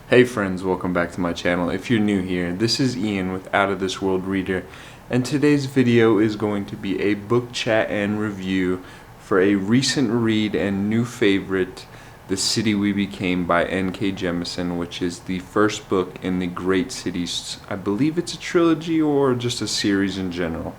Hey friends, welcome back to my channel. If you're new here, this is Ian with Out of This World Reader, and today's video is going to be a book chat and review for a recent read and new favorite, The City We Became by N.K. Jemisin, which is the first book in the Great Cities. I believe it's a trilogy or just a series in general.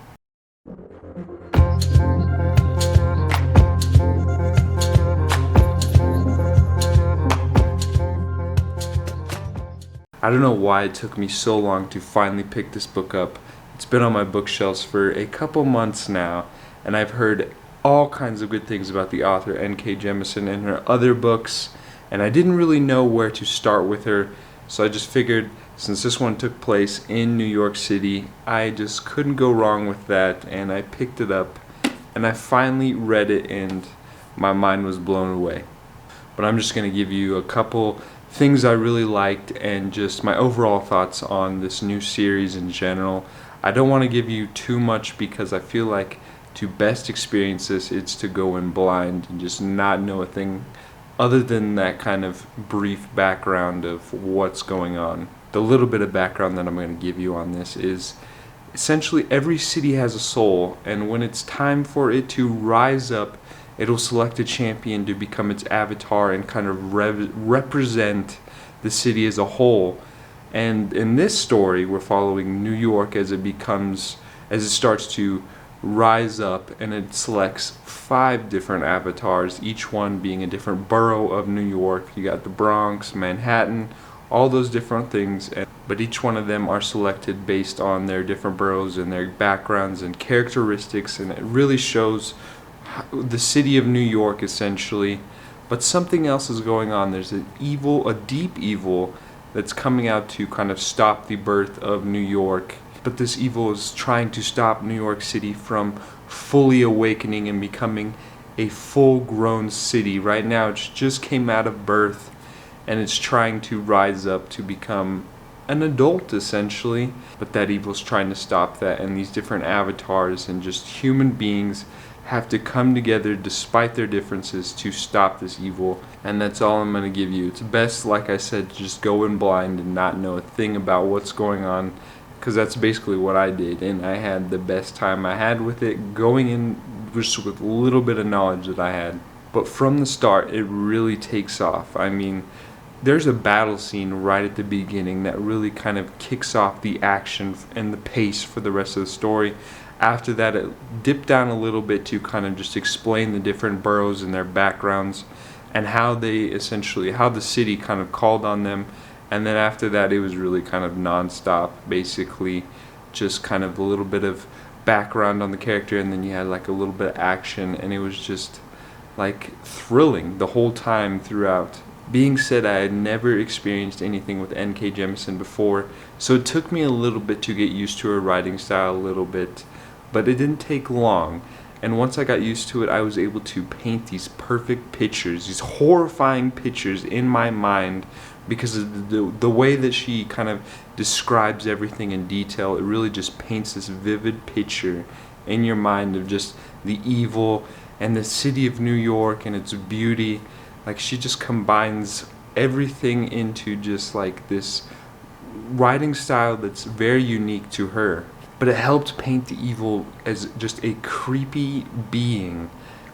I don't know why it took me so long to finally pick this book up. It's been on my bookshelves for a couple months now, and I've heard all kinds of good things about the author N.K. Jemisin and her other books, and I didn't really know where to start with her, so I just figured since this one took place in New York City, I just couldn't go wrong with that, and I picked it up, and I finally read it, and my mind was blown away. But I'm just going to give you a couple things I really liked and just my overall thoughts on this new series in general. I don't want to give you too much because I feel like to best experience this, it's to go in blind and just not know a thing other than that kind of brief background of what's going on. The little bit of background that I'm going to give you on this is essentially every city has a soul, and when it's time for it to rise up, it'll select a champion to become its avatar and kind of represent the city as a whole. And in this story, we're following New York as it starts to rise up, and it selects 5 different avatars, each one being a different borough of New York. You got the Bronx, Manhattan, all those different things, but each one of them are selected based on their different boroughs and their backgrounds and characteristics, and it really shows the city of New York essentially. But something else is going on. There's a deep evil that's coming out to kind of stop the birth of New York, but this evil is trying to stop New York City from fully awakening and becoming a full-grown city. Right now it just came out of birth, and it's trying to rise up to become an adult essentially, but that evil's trying to stop that, and these different avatars and just human beings have to come together despite their differences to stop this evil. And that's all I'm going to give you. It's best, like I said, to just go in blind and not know a thing about what's going on, because that's basically what I did, and I had the best time I had with it, going in just with a little bit of knowledge that I had. But from the start, it really takes off. I mean, there's a battle scene right at the beginning that really kind of kicks off the action and the pace for the rest of the story. After that, it dipped down a little bit to kind of just explain the different boroughs and their backgrounds and how the city kind of called on them. And then after that, it was really kind of non-stop, basically just kind of a little bit of background on the character, and then you had like a little bit of action, and it was just like thrilling the whole time throughout. Being said, I had never experienced anything with N.K. Jemisin before, so it took me a little bit to get used to her writing style a little bit, but it didn't take long. And once I got used to it, I was able to paint these perfect pictures, these horrifying pictures in my mind, because of the way that she kind of describes everything in detail. It really just paints this vivid picture in your mind of just the evil and the city of New York and its beauty. Like, she just combines everything into just like this writing style that's very unique to her. But it helped paint the evil as just a creepy being.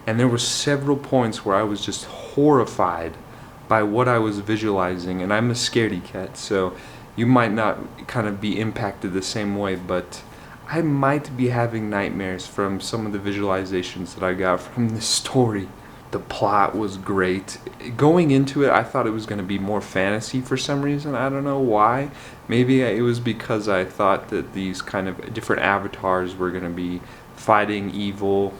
And there were several points where I was just horrified by what I was visualizing. And I'm a scaredy cat, so you might not kind of be impacted the same way, but I might be having nightmares from some of the visualizations that I got from this story. The plot was great. Going into it, I thought it was going to be more fantasy for some reason. I don't know why. Maybe it was because I thought that these kind of different avatars were going to be fighting evil,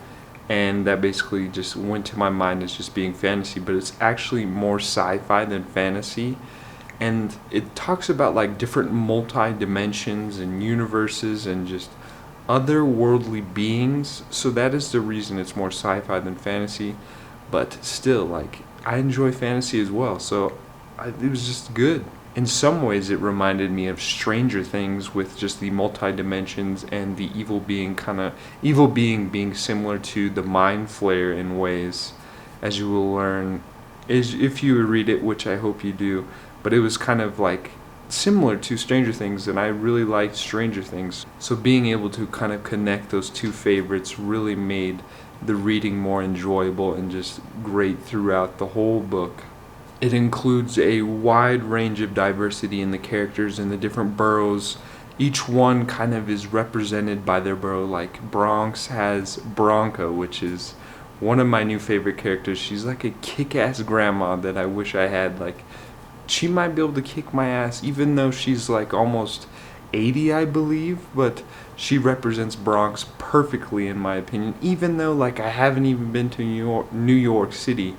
and that basically just went to my mind as just being fantasy, but it's actually more sci-fi than fantasy. And it talks about like different multi-dimensions and universes and just otherworldly beings, so that is the reason it's more sci-fi than fantasy. But still, like, I enjoy fantasy as well, so it was just good. In some ways, it reminded me of Stranger Things, with just the multi-dimensions and the evil being being similar to the Mind Flayer in ways, as you will learn if you read it, which I hope you do. but it was kind of like similar to Stranger Things, and I really liked Stranger Things. So being able to kind of connect those two favorites really made the reading more enjoyable and just great throughout the whole book. It includes a wide range of diversity in the characters and the different boroughs. Each one kind of is represented by their borough. Like Bronx has Bronca, which is one of my new favorite characters. She's like a kick-ass grandma that I wish I had. Like, she might be able to kick my ass even though she's like almost 80, I believe, but she represents Bronx perfectly in my opinion. Even though like I haven't even been to New York City,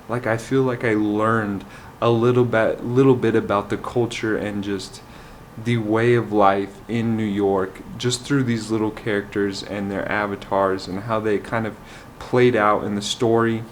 like I feel like I learned a little bit about the culture and just the way of life in New York just through these little characters and their avatars and how they kind of played out in the story.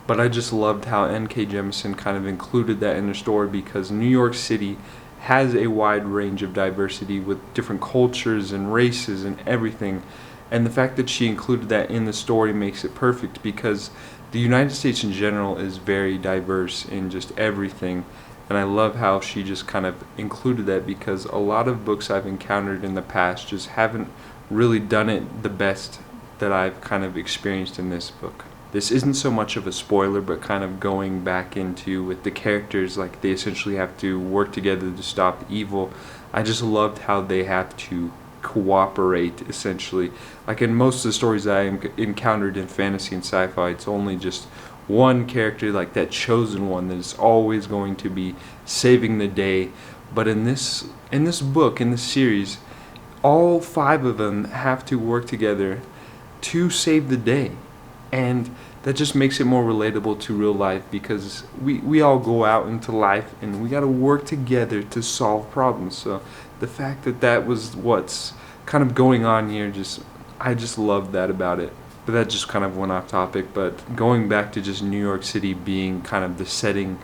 But I just loved how N.K. Jemisin kind of included that in the story, because New York City has a wide range of diversity with different cultures and races and everything. And the fact that she included that in the story makes it perfect, because the United States in general is very diverse in just everything. And I love how she just kind of included that, because a lot of books I've encountered in the past just haven't really done it the best that I've kind of experienced in this book. This isn't so much of a spoiler, but kind of going back into with the characters, like they essentially have to work together to stop evil. I just loved how they have to cooperate, essentially. Like in most of the stories I encountered in fantasy and sci-fi, it's only just one character, like that chosen one, that is always going to be saving the day. But in this book, in this series, all 5 of them have to work together to save the day. And that just makes it more relatable to real life, because we all go out into life and we got to work together to solve problems. So the fact that that was what's kind of going on here, I just love that about it. But that just kind of went off topic. But going back to just New York City being kind of the setting,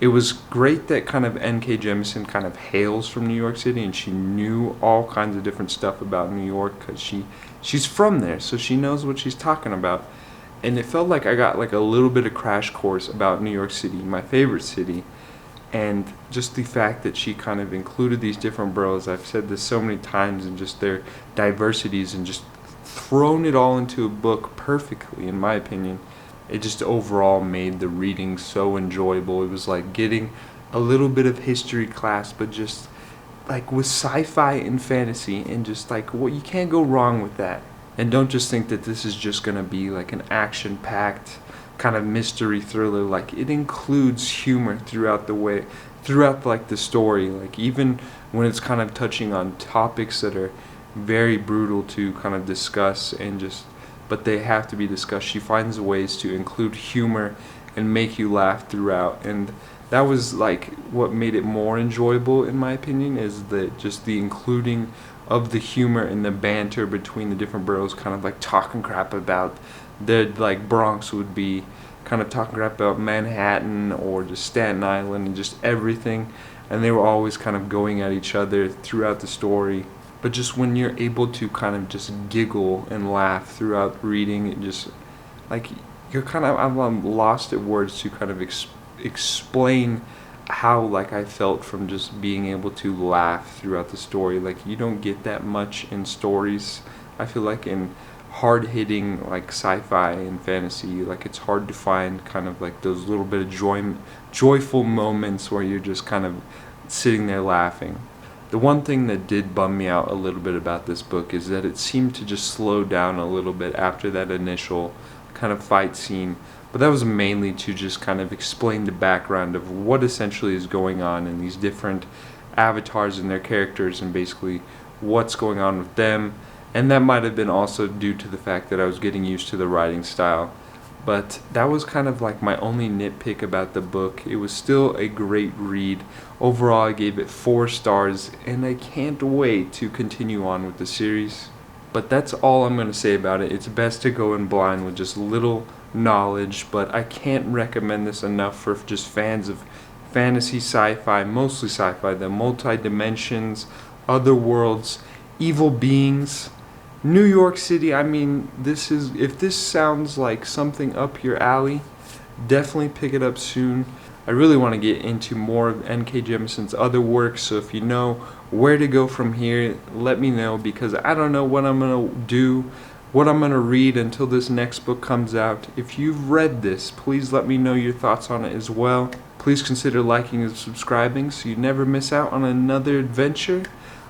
it was great that kind of N.K. Jemisin kind of hails from New York City, and she knew all kinds of different stuff about New York because she's from there, so she knows what she's talking about. And it felt like I got like a little bit of crash course about New York City, my favorite city. And just the fact that she kind of included these different boroughs, I've said this so many times, and just their diversities, and just thrown it all into a book perfectly, in my opinion. It just overall made the reading so enjoyable. It was like getting a little bit of history class, but just like with sci-fi and fantasy, and just like what you can't go wrong with that. And don't just think that this is just going to be like an action-packed kind of mystery thriller. Like, it includes humor throughout like the story. Like, even when it's kind of touching on topics that are very brutal to kind of discuss, but they have to be discussed, she finds ways to include humor and make you laugh throughout. And that was like what made it more enjoyable, in my opinion, is that just the including of the humor and the banter between the different boroughs, kind of like talking crap about like Bronx would be kind of talking crap about Manhattan or just Staten Island and just everything, and they were always kind of going at each other throughout the story. But just when you're able to kind of just giggle and laugh throughout reading, it just like you're kind of, I'm lost at words to kind of explain how like I felt from just being able to laugh throughout the story. Like, you don't get that much in stories. I feel like in hard-hitting like sci-fi and fantasy, like it's hard to find kind of like those little bit of joyful moments where you're just kind of sitting there laughing. The one thing that did bum me out a little bit about this book is that it seemed to just slow down a little bit after that initial kind of fight scene. But that was mainly to just kind of explain the background of what essentially is going on in these different avatars and their characters, and basically what's going on with them. And that might have been also due to the fact that I was getting used to the writing style. But that was kind of like my only nitpick about the book. It was still a great read. Overall, I gave it 4 stars, and I can't wait to continue on with the series. But that's all I'm going to say about it. It's best to go in blind with just little knowledge, but I can't recommend this enough for just fans of fantasy, sci-fi, mostly sci-fi, the multi-dimensions, other worlds, evil beings, New York City. I mean, if this sounds like something up your alley, definitely pick it up soon. I really want to get into more of N.K. Jemisin's other works, so if you know where to go from here, let me know, because I don't know what I'm going to do, what I'm going to read until this next book comes out. If you've read this, please let me know your thoughts on it as well. Please consider liking and subscribing so you never miss out on another adventure.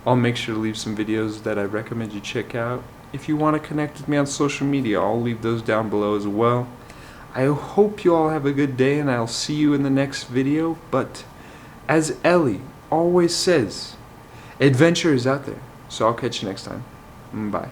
I'll make sure to leave some videos that I recommend you check out. If you want to connect with me on social media, I'll leave those down below as well. I hope you all have a good day, and I'll see you in the next video. But as Ellie always says, adventure is out there. So I'll catch you next time. Bye.